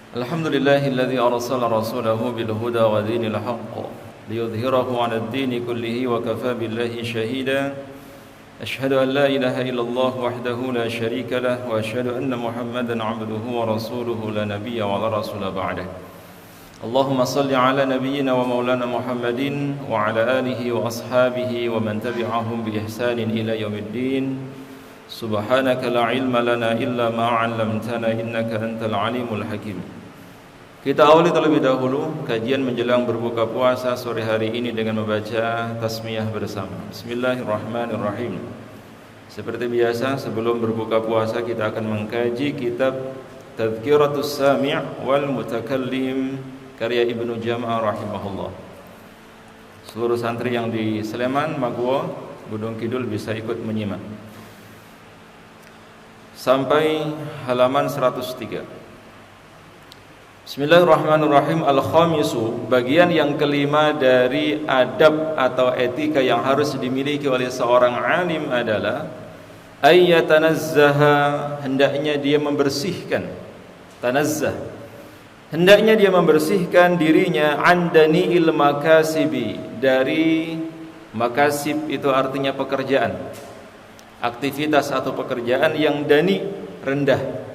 Alhamdulillahilladzi arsala rasulahu bil huda wa dinil haqq liyudhhirahu 'alad dini kullihi wa kafaa billahi shahida. Asyhadu an la ilaha illallah wahdahu la syarika lah wa asyhadu anna Muhammadan 'abduhu wa rasuluhu la nabiyya wa la rasula ba'dah. Allahumma salli 'ala nabiyyina wa maulana Muhammadin wa 'ala alihi wa ashabihi wa man tabi'ahum bi ihsanin ila yaumiddin. Subhanaka la ilma lana illa ma 'allamtana innaka antal alimul hakim. Kita awali terlebih dahulu kajian menjelang berbuka puasa sore hari ini dengan membaca tasmiyah bersama. Bismillahirrahmanirrahim. Seperti biasa sebelum berbuka puasa kita akan mengkaji kitab Tadhkiratus Sami' wal Mutakallim karya Ibnu Jam'ah rahimahullah. Seluruh santri yang di Sleman, Maguwo, Gunung Kidul bisa ikut menyimak sampai halaman 103. Bismillahirrahmanirrahim. Al-khamisu, bagian yang kelima dari adab atau etika yang harus dimiliki oleh seorang alim adalah ayyatanazzaha, hendaknya dia membersihkan, tanazzah, hendaknya dia membersihkan dirinya andani'il makasibi, dari makasib itu artinya pekerjaan, aktivitas atau pekerjaan yang dani, rendah.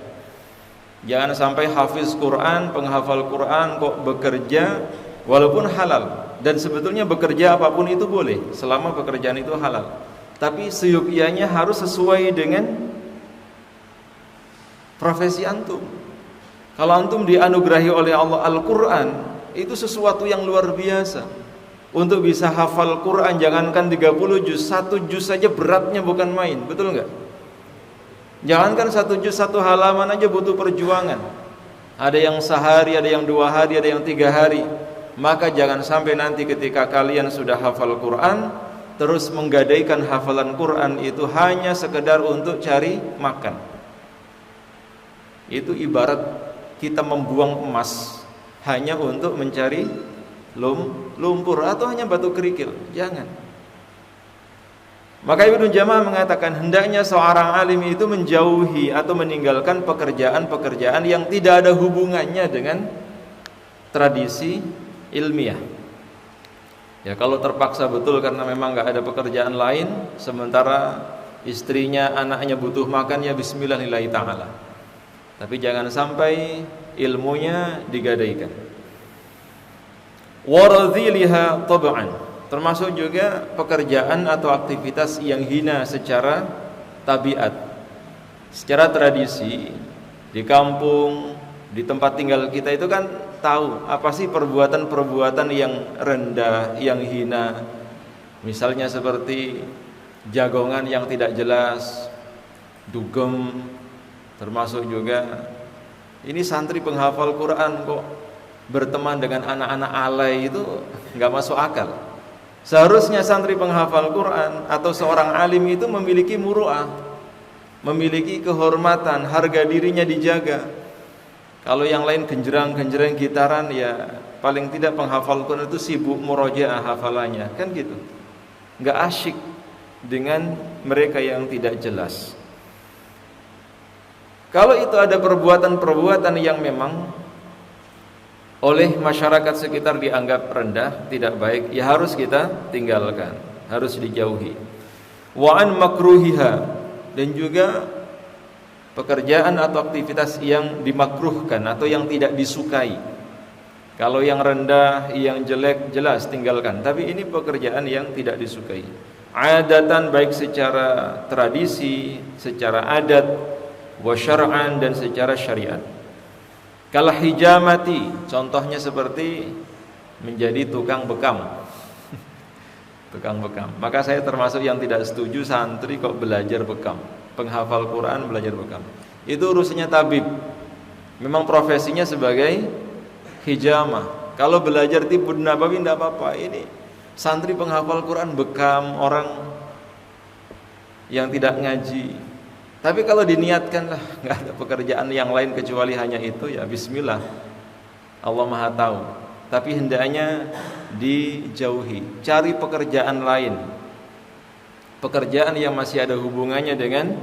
Jangan sampai hafiz Quran, penghafal Quran kok bekerja walaupun halal. Dan sebetulnya bekerja apapun itu boleh selama pekerjaan itu halal. Tapi seyukianya harus sesuai dengan profesi antum. Kalau antum dianugerahi oleh Allah Al-Quran, itu sesuatu yang luar biasa. Untuk bisa hafal Quran, jangankan 30 juz, 1 juz saja beratnya bukan main. Betul enggak? Jangankan 1 juz, 1 halaman aja butuh perjuangan. Ada yang sehari, ada yang 2 hari, ada yang 3 hari. Maka jangan sampai nanti ketika kalian sudah hafal Quran, terus menggadaikan hafalan Quran itu hanya sekedar untuk cari makan. Itu ibarat kita membuang emas hanya untuk mencari lumpur atau hanya batu kerikil. Jangan. Maka Ibnu Jam'ah mengatakan hendaknya seorang alim itu menjauhi atau meninggalkan pekerjaan-pekerjaan yang tidak ada hubungannya dengan tradisi ilmiah. Ya, kalau terpaksa betul karena memang nggak ada pekerjaan lain, sementara istrinya, anaknya butuh makan, ya bismillahirrahmanirrahim ta'ala. Tapi jangan sampai ilmunya digadaikan. Waradhiliha tab'an, termasuk juga pekerjaan atau aktivitas yang hina secara tabiat, secara tradisi. Di kampung, di tempat tinggal kita itu kan tahu apa sih perbuatan-perbuatan yang rendah, yang hina. Misalnya seperti jagongan yang tidak jelas, dugem, termasuk juga ini santri penghafal Quran kok berteman dengan anak-anak alay, itu nggak masuk akal. Seharusnya santri penghafal Quran atau seorang alim itu memiliki muru'ah, memiliki kehormatan, harga dirinya dijaga. Kalau yang lain genjerang-genjerang gitaran, ya paling tidak penghafal Quran itu sibuk murojaah hafalannya, kan gitu. Nggak asyik dengan mereka yang tidak jelas. Kalau itu ada perbuatan-perbuatan yang memang oleh masyarakat sekitar dianggap rendah, tidak baik, ya harus kita tinggalkan, harus dijauhi. Wa an makruhiha, dan juga pekerjaan atau aktivitas yang dimakruhkan atau yang tidak disukai. Kalau yang rendah, yang jelek, jelas tinggalkan. Tapi ini pekerjaan yang tidak disukai. Adatan, baik secara tradisi, secara adat, wa syar'an, dan secara syariat. Kal hijamati, contohnya seperti menjadi tukang bekam. Tukang bekam. Maka saya termasuk yang tidak setuju santri kok belajar bekam, penghafal Quran belajar bekam. Itu urusannya tabib. Memang profesinya sebagai hijamah. Kalau belajar tibun nabawi tidak apa-apa. Ini santri penghafal Quran bekam orang yang tidak ngaji. Tapi kalau diniatkanlah nggak ada pekerjaan yang lain kecuali hanya itu, ya bismillah, Allah Maha tahu. Tapi hendaknya dijauhi, cari pekerjaan lain, pekerjaan yang masih ada hubungannya dengan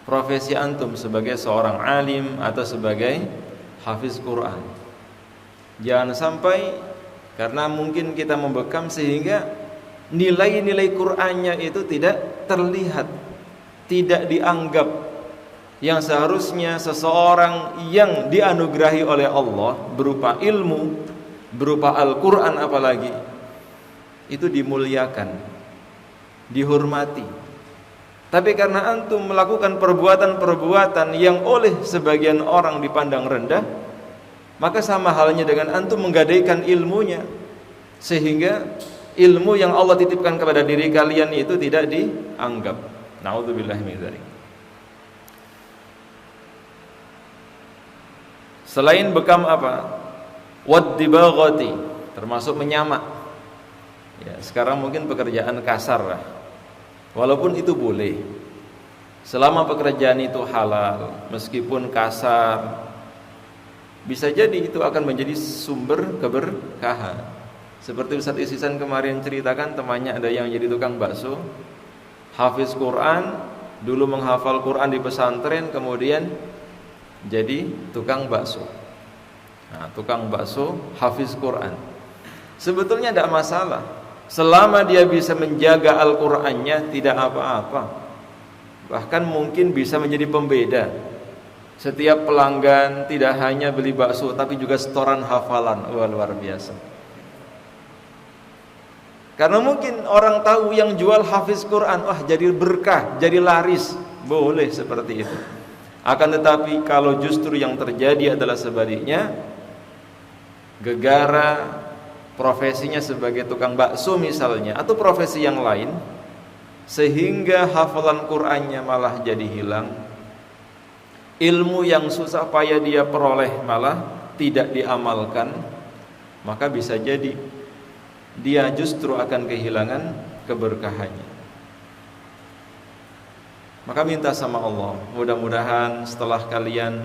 profesi antum sebagai seorang alim atau sebagai hafiz Quran. Jangan sampai karena mungkin kita membekam sehingga nilai-nilai Qur'annya itu tidak terlihat, tidak dianggap. Yang seharusnya seseorang yang dianugerahi oleh Allah berupa ilmu, berupa Al-Quran apalagi, itu dimuliakan, dihormati. Tapi karena antum melakukan perbuatan-perbuatan yang oleh sebagian orang dipandang rendah, maka sama halnya dengan antum menggadaikan ilmunya, sehingga ilmu yang Allah titipkan kepada diri kalian itu tidak dianggap. Na'udzubillahi min dzalik. Selain bekam apa? Waddibaghati, termasuk menyamak. Ya, sekarang mungkin pekerjaan kasar lah. Walaupun itu boleh, selama pekerjaan itu halal, meskipun kasar, bisa jadi itu akan menjadi sumber keberkahan. Seperti Ustaz Isisan kemarin ceritakan, temannya ada yang jadi tukang bakso, hafiz Quran, dulu menghafal Quran di pesantren, kemudian jadi tukang bakso. Nah, tukang bakso hafiz Quran. Sebetulnya tidak masalah, selama dia bisa menjaga Al-Qur'annya tidak apa-apa. Bahkan mungkin bisa menjadi pembeda. Setiap pelanggan tidak hanya beli bakso tapi juga setoran hafalan. Wah, luar biasa. Karena mungkin orang tahu yang jual hafiz Quran, wah jadi berkah, jadi laris. Boleh seperti itu. Akan tetapi kalau justru yang terjadi adalah sebaliknya, gegara profesinya sebagai tukang bakso misalnya, atau profesi yang lain, sehingga hafalan Qur'annya malah jadi hilang, ilmu yang susah payah dia peroleh malah tidak diamalkan, maka bisa jadi dia justru akan kehilangan keberkahannya. Maka minta sama Allah, mudah-mudahan setelah kalian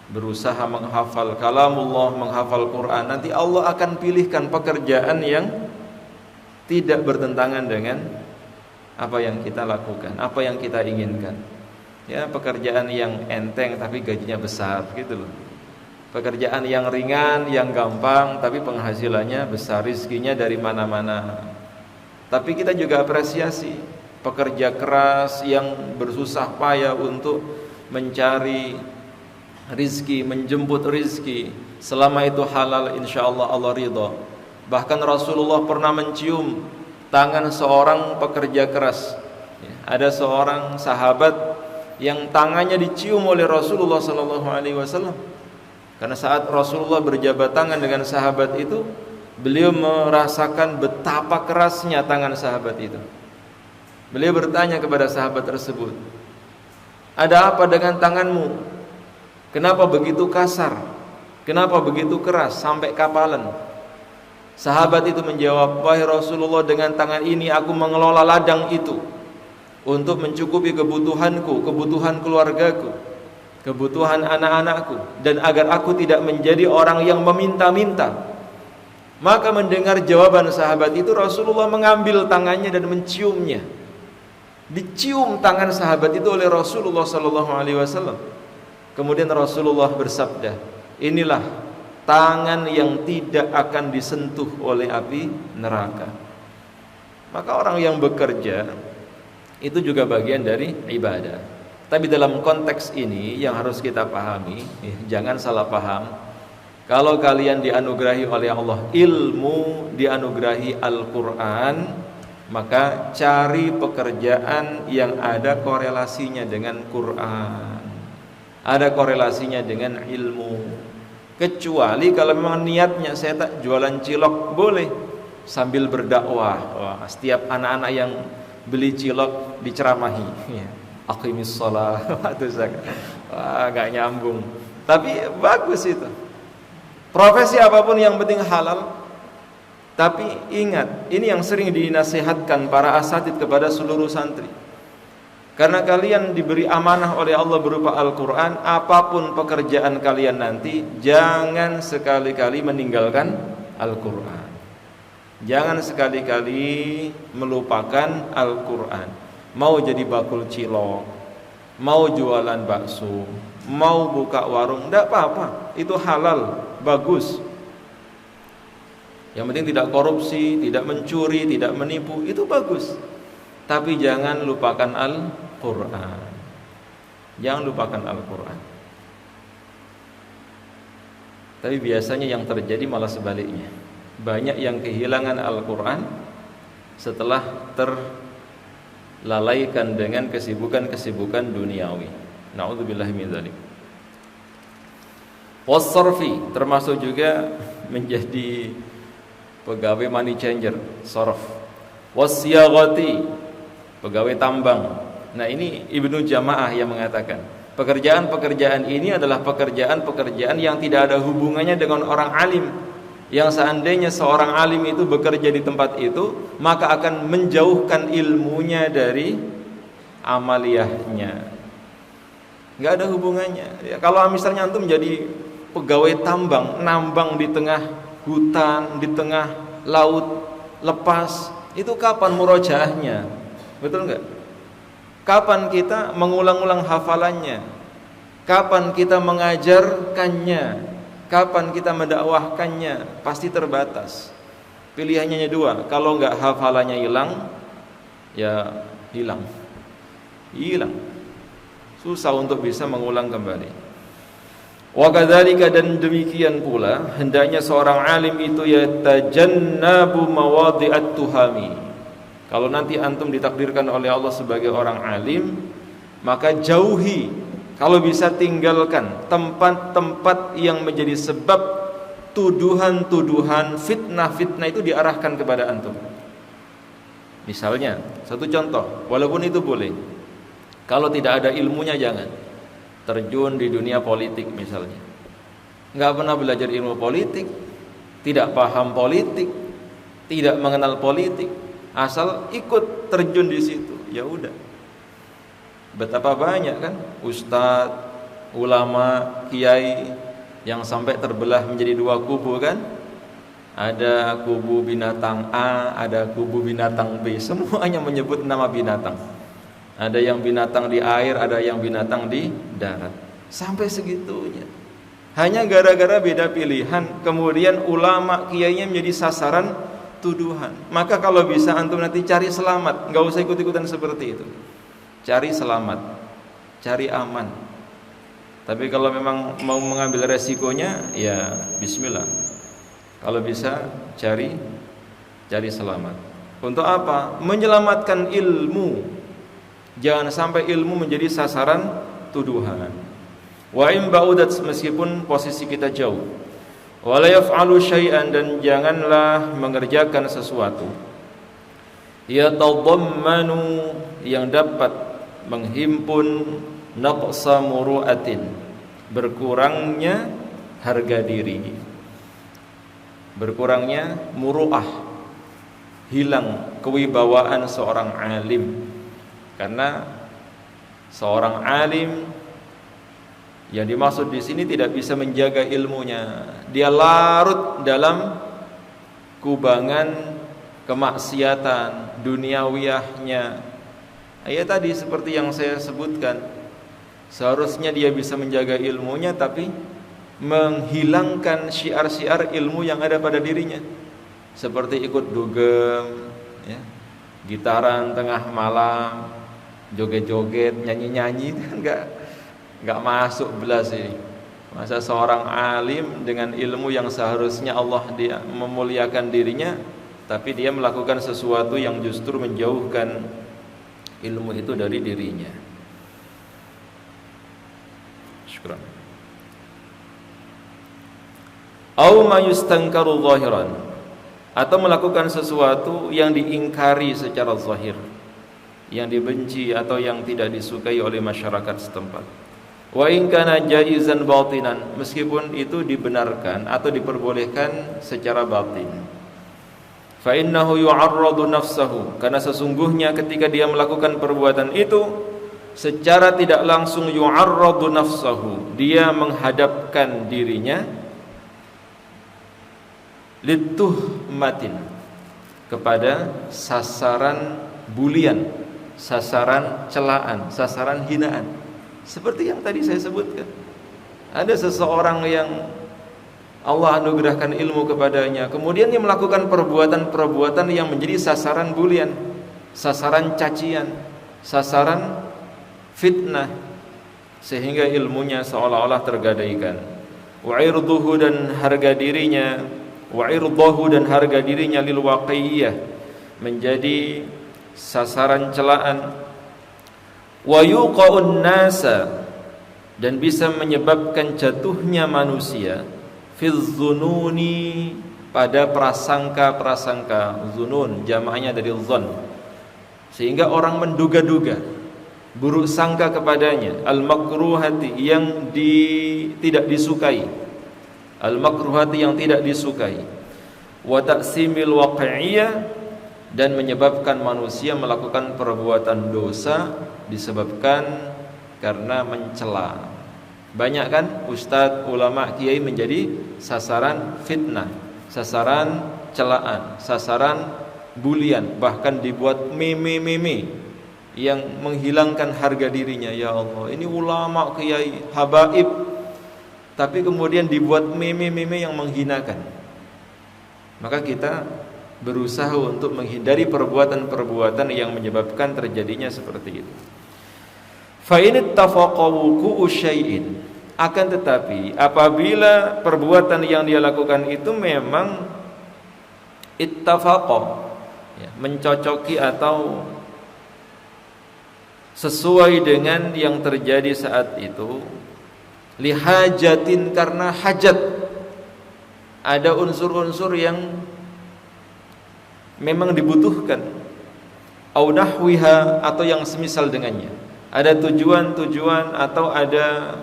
berusaha menghafal kalamullah, menghafal Quran, nanti Allah akan pilihkan pekerjaan yang tidak bertentangan dengan apa yang kita lakukan, apa yang kita inginkan. Ya, pekerjaan yang enteng tapi gajinya besar gitu loh. Pekerjaan yang ringan, yang gampang tapi penghasilannya besar, rizkinya dari mana-mana. Tapi kita juga apresiasi pekerja keras yang bersusah payah untuk mencari rizki, menjemput rizki, selama itu halal, insya Allah Allah ridha. Bahkan Rasulullah pernah mencium tangan seorang pekerja keras. Ada seorang sahabat yang tangannya dicium oleh Rasulullah SAW. Karena saat Rasulullah berjabat tangan dengan sahabat itu, beliau merasakan betapa kerasnya tangan sahabat itu. Beliau bertanya kepada sahabat tersebut, "Ada apa dengan tanganmu? Kenapa begitu kasar? Kenapa begitu keras sampai kapalan?" Sahabat itu menjawab, "Wahai Rasulullah, dengan tangan ini aku mengelola ladang itu untuk mencukupi kebutuhanku, kebutuhan keluargaku, kebutuhan anak-anakku, dan agar aku tidak menjadi orang yang meminta-minta." Maka mendengar jawaban sahabat itu, Rasulullah mengambil tangannya dan menciumnya. Dicium tangan sahabat itu oleh Rasulullah SAW. Kemudian Rasulullah bersabda, "Inilah tangan yang tidak akan disentuh oleh api neraka." Maka orang yang bekerja itu juga bagian dari ibadah. Tapi dalam konteks ini yang harus kita pahami, jangan salah paham. Kalau kalian dianugerahi oleh Allah ilmu, dianugerahi Al-Quran, maka cari pekerjaan yang ada korelasinya dengan Quran, ada korelasinya dengan ilmu. Kecuali kalau memang niatnya saya tak jualan cilok, boleh sambil berdakwah. Wah, setiap anak-anak yang beli cilok diceramahi, aqimis shalah, wah, gak nyambung. Tapi bagus itu. Profesi apapun yang penting halal. Tapi ingat, ini yang sering dinasihatkan para asatid kepada seluruh santri. Karena kalian diberi amanah oleh Allah berupa Al-Quran, apapun pekerjaan kalian nanti, jangan sekali-kali meninggalkan Al-Quran. Jangan sekali-kali melupakan Al-Quran. Mau jadi bakul cilok, mau jualan bakso, mau buka warung, tidak apa-apa, itu halal, bagus. Yang penting tidak korupsi, tidak mencuri, tidak menipu, itu bagus. Tapi jangan lupakan Al-Quran. Jangan lupakan Al-Quran. Tapi biasanya yang terjadi malah sebaliknya. Banyak yang kehilangan Al-Quran setelah terlalaikan dengan kesibukan-kesibukan duniawi. Na'udzubillahi min dzalik. Was-sarfi termasuk juga menjadi pegawai money changer, sarf. Was-siyaghati, pegawai tambang. Nah, ini Ibnu Jamaah yang mengatakan, pekerjaan-pekerjaan ini adalah pekerjaan-pekerjaan yang tidak ada hubungannya dengan orang alim. Yang seandainya seorang alim itu bekerja di tempat itu, maka akan menjauhkan ilmunya dari amaliyahnya. Nggak ada hubungannya. Ya, kalau misalnya antum jadi pegawai tambang, nambang di tengah hutan, di tengah laut lepas, itu kapan murojaahnya? Betul nggak? Kapan kita mengulang-ulang hafalannya? Kapan kita mengajarkannya? Kapan kita mendakwahkannya? Pasti terbatas. Pilihannya dua. Kalau nggak hafalannya hilang, ya hilang. Susah untuk bisa mengulang kembali. Wa kadzalika, dan demikian pula hendaknya seorang alim itu yatajannabu mawadhi'at tuhami. Kalau nanti antum ditakdirkan oleh Allah sebagai orang alim, maka jauhi, kalau bisa tinggalkan tempat-tempat yang menjadi sebab tuduhan-tuduhan, fitnah-fitnah itu diarahkan kepada antum. Misalnya, satu contoh, walaupun itu boleh, kalau tidak ada ilmunya jangan terjun di dunia politik misalnya. Nggak pernah belajar ilmu politik, tidak paham politik, tidak mengenal politik, asal ikut terjun di situ, ya udah. Betapa banyak kan ustadz, ulama, kiai yang sampai terbelah menjadi dua kubu kan? Ada kubu binatang A, ada kubu binatang B, semuanya menyebut nama binatang. Ada yang binatang di air, ada yang binatang di darat. Sampai segitunya. Hanya gara-gara beda pilihan, kemudian ulama kiainya menjadi sasaran tuduhan. Maka kalau bisa antum nanti cari selamat, nggak usah ikut-ikutan seperti itu. Cari selamat, cari aman. Tapi kalau memang mau mengambil resikonya, ya bismillah. Kalau bisa cari selamat. Untuk apa? Menyelamatkan ilmu. Jangan sampai ilmu menjadi sasaran tuduhan. Wa in ba'udat, meskipun posisi kita jauh. Wa la yaf'alu syai'an, dan janganlah mengerjakan sesuatu yatadammanu, yang dapat menghimpun naqsa muru'atin, berkurangnya harga diri, berkurangnya muru'ah, hilang kewibawaan seorang alim. Karena seorang alim yang dimaksud di sini tidak bisa menjaga ilmunya, dia larut dalam kubangan kemaksiatan duniawiyahnya. Ya tadi seperti yang saya sebutkan, seharusnya dia bisa menjaga ilmunya, tapi menghilangkan syiar-syiar ilmu yang ada pada dirinya, seperti ikut dugem, ya, gitaran tengah malam, joget-joget, nyanyi-nyanyi, kan nggak masuk belas ini. Masa seorang alim dengan ilmu yang seharusnya Allah dia memuliakan dirinya, tapi dia melakukan sesuatu yang justru menjauhkan ilmu itu dari dirinya. Syukran. Au ma yustankaru zahiran, atau melakukan sesuatu yang diingkari secara zahir, yang dibenci atau yang tidak disukai oleh masyarakat setempat. Wa in kana jaizan batinan, meskipun itu dibenarkan atau diperbolehkan secara batin. Fa innahu yu'arradu nafsahu, karena sesungguhnya ketika dia melakukan perbuatan itu secara tidak langsung yu'arradu nafsahu, dia menghadapkan dirinya lituhmatin, kepada sasaran bulian, sasaran celaan, sasaran hinaan. Seperti yang tadi saya sebutkan. Ada seseorang yang Allah anugerahkan ilmu kepadanya, kemudian dia melakukan perbuatan-perbuatan yang menjadi sasaran bulian, sasaran cacian, sasaran fitnah, sehingga ilmunya seolah-olah tergadaikan. Wa irduhu dan harga dirinya, wa irdahu dan harga dirinya lil waqiyah, menjadi sasaran celaan. Wa yuqa'un nasa, dan bisa menyebabkan jatuhnya manusia fil zununi, pada prasangka-prasangka. Zunun jamaknya dari zon, sehingga orang menduga-duga, buruk sangka kepadanya. Al makruhati, yang tidak disukai. Al makruhati, yang tidak disukai. Wa ta'simil waqi'iyah, dan menyebabkan manusia melakukan perbuatan dosa disebabkan karena mencela. Banyak kan ustadz, ulama, kiai menjadi sasaran fitnah, sasaran celaan, sasaran bulian, bahkan dibuat meme-meme yang menghilangkan harga dirinya. Ya Allah, ini ulama, kiai, habaib, tapi kemudian dibuat meme-meme yang menghinakan. Maka kita berusaha untuk menghindari perbuatan-perbuatan yang menyebabkan terjadinya seperti itu. Fa in ittafaqa wuqu'u syai'in, akan tetapi apabila perbuatan yang dia lakukan itu memang ittafaqa, ya, mencocoki atau sesuai dengan yang terjadi saat itu, lihajatin, karena hajat, ada unsur-unsur yang memang dibutuhkan, au nahwiha, atau yang semisal dengannya, ada tujuan-tujuan atau ada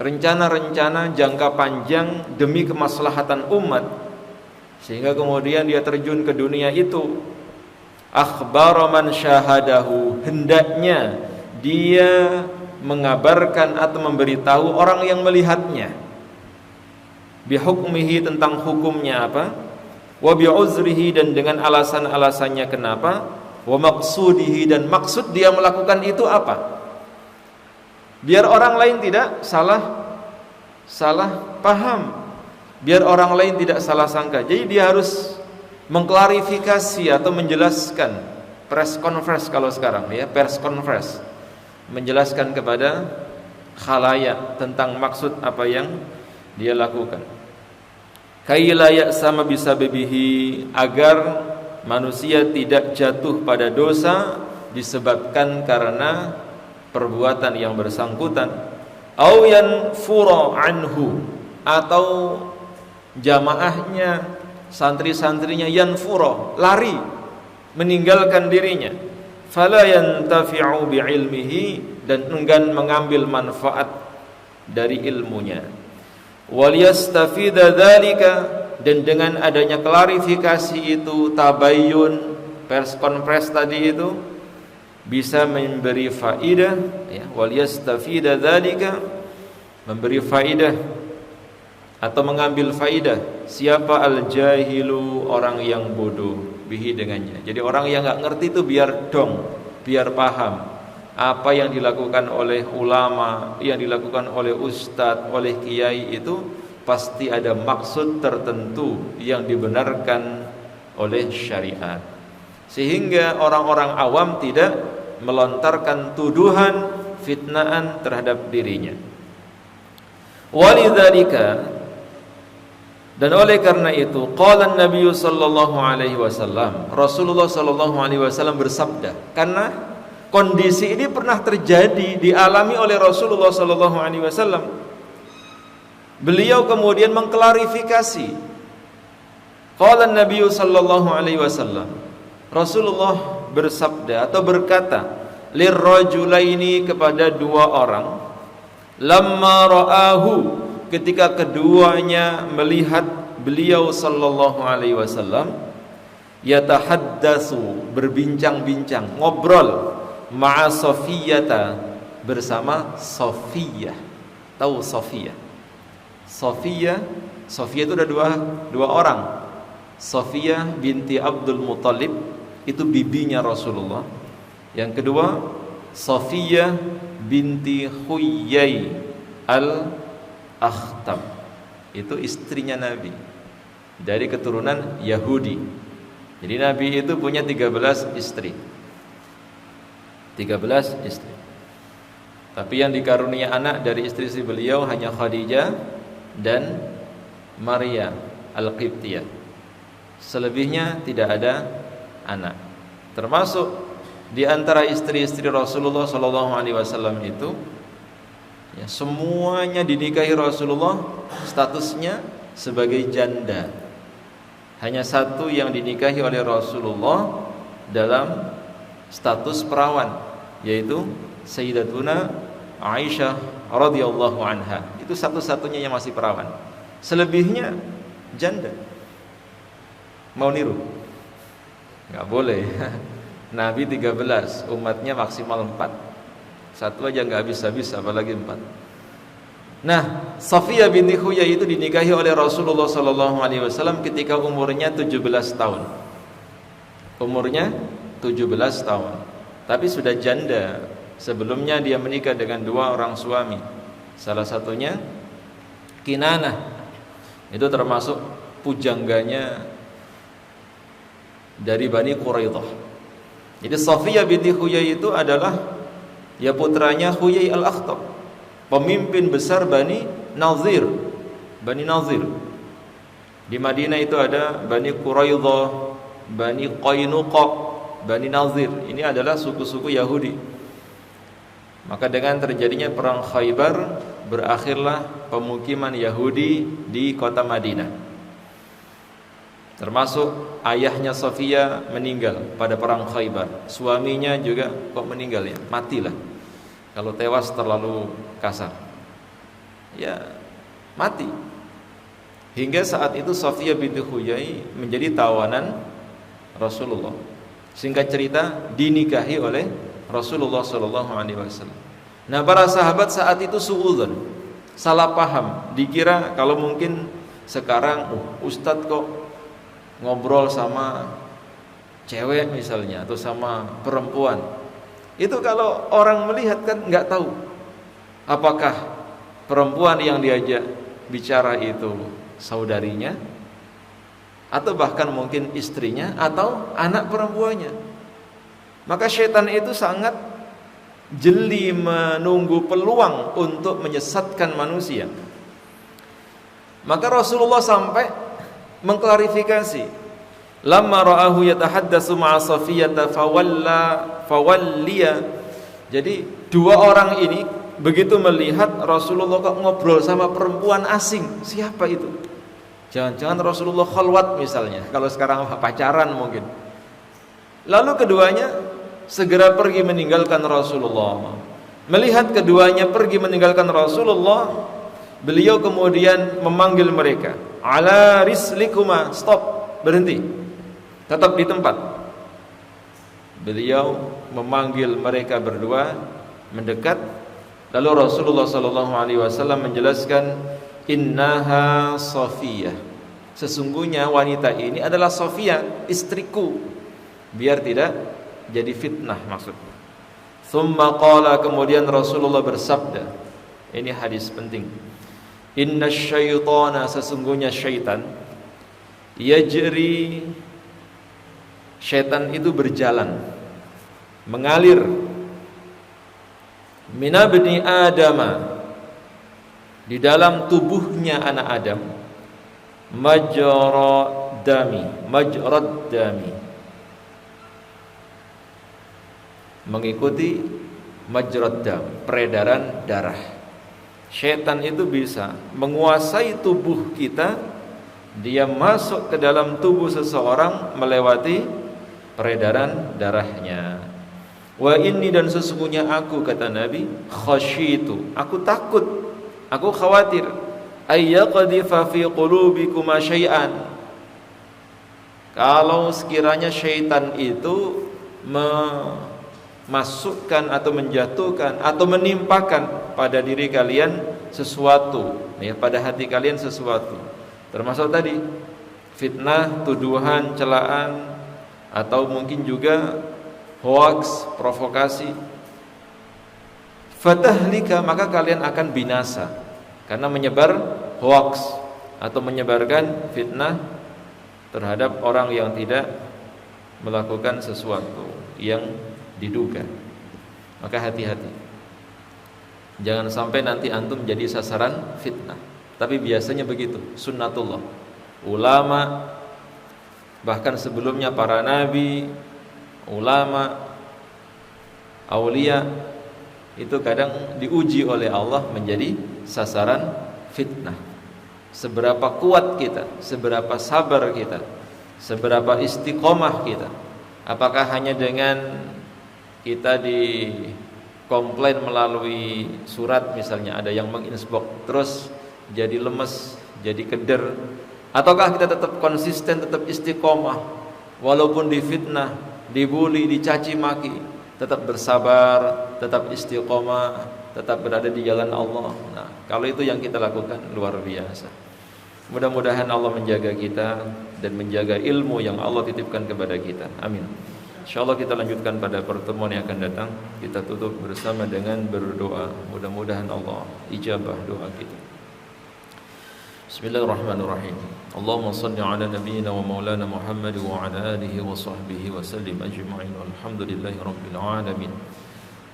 rencana-rencana jangka panjang demi kemaslahatan umat, sehingga kemudian dia terjun ke dunia itu. Akhbara man syahadahu, hendaknya dia mengabarkan atau memberitahu orang yang melihatnya, bihukmihi, tentang hukumnya apa, wa bi'uzrihi, dan dengan alasan-alasannya kenapa, wa maqsudihi, dan maksud dia melakukan itu apa, biar orang lain tidak salah paham, biar orang lain tidak salah sangka. Jadi dia harus mengklarifikasi atau menjelaskan, press conference kalau sekarang ya, pers conference, menjelaskan kepada khalayak tentang maksud apa yang dia lakukan. Kaila ya'sama bisababihi, agar manusia tidak jatuh pada dosa disebabkan karena perbuatan yang bersangkutan. Au yanfura anhu, atau jamaahnya, santri-santrinya, yanfura, lari, meninggalkan dirinya. Fala yantafi'u bi'ilmihi, dan enggan mengambil manfaat dari ilmunya. Wal yastafida dzalika, dan dengan adanya klarifikasi itu, tabayyun, pers konfres tadi itu, bisa memberi faidah, ya, wal yastafida dzalika, memberi faidah atau mengambil faidah. Siapa? Al jahilu, orang yang bodoh, bihi, dengannya. Jadi orang yang enggak ngerti itu biar dong, biar paham apa yang dilakukan oleh ulama, yang dilakukan oleh ustadz, oleh kiai, itu pasti ada maksud tertentu yang dibenarkan oleh syariat, sehingga orang-orang awam tidak melontarkan tuduhan, fitnaan terhadap dirinya. Walidzalika, dan oleh karena itu, qala Nabi sallallahu alaihi wasallam, Rasulullah sallallahu alaihi wasallam bersabda, karena kondisi ini pernah terjadi, dialami oleh Rasulullah sallallahu alaihi wasallam. Beliau kemudian mengklarifikasi. Qala Nabi sallallahu alaihi wasallam, Rasulullah bersabda atau berkata, lirrajulaini, kepada dua orang, lamma ra'ahu, ketika keduanya melihat beliau sallallahu alaihi wasallam, yatahaddatsu, berbincang-bincang, ngobrol, ma'a Safiyata, bersama Safiyah. Tahu Safiyah? Safiyah itu ada dua orang. Safiyah binti Abdul Muttalib, itu bibinya Rasulullah. Yang kedua Safiyah binti Huyai al-Akhtab. Itu istrinya Nabi, dari keturunan Yahudi. Jadi Nabi itu punya 13 istri. 13 istri. Tapi yang dikarunia anak dari istri-istri beliau hanya Khadijah dan Maria Al-Qibtiyah. Selebihnya tidak ada anak. Termasuk di antara istri-istri Rasulullah SAW itu, ya, semuanya dinikahi Rasulullah, statusnya sebagai janda. Hanya satu yang dinikahi oleh Rasulullah dalam status perawan, yaitu Sayyidatuna Aisyah radhiyallahu anha. Itu satu-satunya yang masih perawan. Selebihnya janda. Mau niru? Nggak boleh. Nabi 13, umatnya maksimal 4. Satu aja nggak habis-habis, apalagi 4. Nah, Safiyah binti Huyai itu dinikahi oleh Rasulullah SAW ketika umurnya 17 tahun. Umurnya 17 tahun. Tapi sudah janda. Sebelumnya dia menikah dengan 2 orang suami. Salah satunya Kinanah. Itu termasuk pujangganya dari Bani Quraidah. Jadi Safiyah binti Huyai itu adalah ya putranya Huyai al-Akhtab, pemimpin besar Bani Nazir. Bani Nazir. Di Madinah itu ada Bani Quraidah, Bani Qainuqa, Bani Nazir. Ini adalah suku-suku Yahudi. Maka dengan terjadinya perang Khaybar, berakhirlah pemukiman Yahudi di kota Madinah. Termasuk ayahnya Safiyah meninggal pada perang Khaybar. Suaminya juga kok meninggal, ya, matilah. Kalau tewas terlalu kasar, ya mati. Hingga saat itu Safiyah binti Huyai menjadi tawanan Rasulullah. Singkat cerita, dinikahi oleh Rasulullah SAW. Nah, para sahabat saat itu suudzon, salah paham, dikira kalau mungkin sekarang Ustadz kok ngobrol sama cewek misalnya, atau sama perempuan. Itu kalau orang melihat kan nggak tahu apakah perempuan yang diajak bicara itu saudarinya, atau bahkan mungkin istrinya, atau anak perempuannya. Maka syaitan itu sangat jeli menunggu peluang untuk menyesatkan manusia. Maka Rasulullah sampai mengklarifikasi, lamma ra'ahu yatahaddatsu ma'a Safiyah fawalliya. Jadi 2 orang ini begitu melihat Rasulullah kok ngobrol sama perempuan asing, siapa itu? Jangan-jangan Rasulullah khalwat misalnya, kalau sekarang pacaran mungkin. Lalu keduanya segera pergi meninggalkan Rasulullah. Melihat keduanya pergi meninggalkan Rasulullah, beliau kemudian memanggil mereka, ala rislikuma, stop, berhenti, tetap di tempat. Beliau memanggil mereka berdua mendekat. Lalu Rasulullah SAW menjelaskan, innaha Safiyah, sesungguhnya wanita ini adalah Safiyah, istriku, biar tidak jadi fitnah maksudnya. Thumma qala, kemudian Rasulullah bersabda, ini hadis penting, inna syaitana, sesungguhnya syaitan, yajri, syaitan itu berjalan, mengalir, minabni adama, di dalam tubuhnya anak Adam, majrad dami, mengikuti majrad dam, peredaran darah. Syaitan itu bisa menguasai tubuh kita, dia masuk ke dalam tubuh seseorang melewati peredaran darahnya. Wa inni, dan sesungguhnya aku, kata Nabi, khasyitu, aku takut, aku khawatir, ayyaqdhifa fi qulubikum syai'an, kalau sekiranya syaitan itu memasukkan atau menjatuhkan atau menimpakan pada diri kalian sesuatu, ya, pada hati kalian sesuatu, termasuk tadi fitnah, tuduhan, celaan, atau mungkin juga hoax, provokasi, fatahlika, maka kalian akan binasa karena menyebar hoax atau menyebarkan fitnah terhadap orang yang tidak melakukan sesuatu yang diduga. Maka hati-hati, jangan sampai nanti antum jadi sasaran fitnah. Tapi biasanya begitu, sunnatullah. Ulama, bahkan sebelumnya para nabi, ulama, aulia, itu kadang diuji oleh Allah menjadi sasaran fitnah. Seberapa kuat kita, seberapa sabar kita, seberapa istiqomah kita. Apakah hanya dengan kita dikomplain melalui surat, misalnya ada yang menginbox terus jadi lemes, jadi keder, ataukah kita tetap konsisten, tetap istiqomah walaupun difitnah, dibully, dicaci maki, tetap bersabar, tetap istiqomah, tetap berada di jalan Allah. Nah, kalau itu yang kita lakukan, luar biasa. Mudah-mudahan Allah menjaga kita dan menjaga ilmu yang Allah titipkan kepada kita. Amin. InsyaAllah kita lanjutkan pada pertemuan yang akan datang. Kita tutup bersama dengan berdoa. Mudah-mudahan Allah ijabah doa kita. Bismillahirrahmanirrahim. Allahumma salli ala nabiyyina wa maulana Muhammad wa ala alihi wa sahbihi wa sallim ajma'in. Walhamdulillahi rabbil alamin.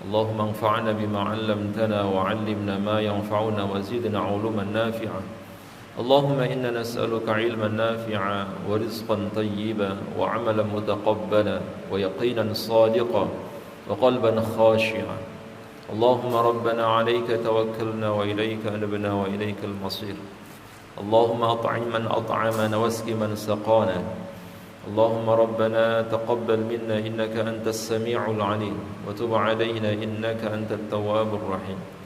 Allahumma anfa'na bima 'allamtana wa 'allimna ma yanfa'una wa zidna 'uluman nafi'ah. اللهم إنا نسألك علما نافعا ورزقا طيبا وعملا متقبلا ويقينا صادقا وقلبا خاشعا. اللهم ربنا عليك توكلنا وإليك أنبنا وإليك المصير. اللهم أطعم من أطعمنا واسق من سقانا. اللهم ربنا تقبل منا إنك أنت السميع العليم وتب علينا إنك أنت التواب الرحيم.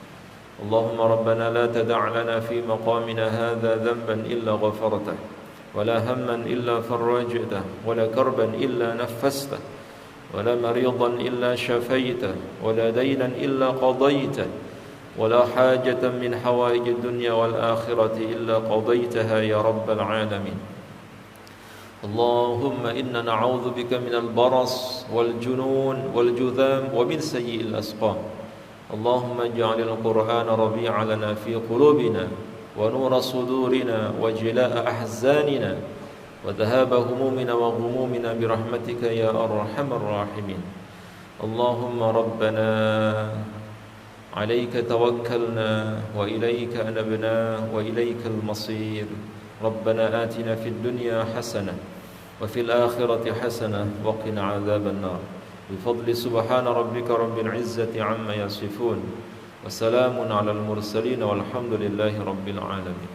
اللهم ربنا لا تدع لنا في مقامنا هذا ذنبا إلا غفرته ولا هما إلا فرجته ولا كربا إلا نفسته ولا مريضا إلا شفيته ولا دينا إلا قضيته ولا حاجة من حوائج الدنيا والآخرة إلا قضيتها يا رب العالمين. اللهم إنا نعوذ بك من البرص والجنون والجذام ومن سيء الأسقام. اللهم اجعل القرآن ربيع لنا في قلوبنا ونور صدورنا وجلاء أحزاننا وذهاب همومنا وغمومنا برحمتك يا أرحم الراحمين. اللهم ربنا عليك توكلنا وإليك أنبنا وإليك المصير. ربنا آتنا في الدنيا حسنة وفي الآخرة حسنة وقنا عذاب النار. بفضل سبحان ربك رب العزة عما يصفون وسلام على المرسلين والحمد لله رب العالمين.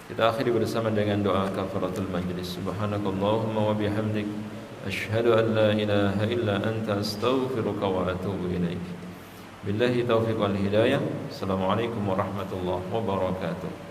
Kita akhiri bersama dengan doa kafaratul majlis. Subhanakallahumma wa bihamdik asyhadu an la ilaha illa anta astaghfiruka wa atubu ilaik. Billahi taufiq wal hidayah. Assalamualaikum warahmatullahi wabarakatuh.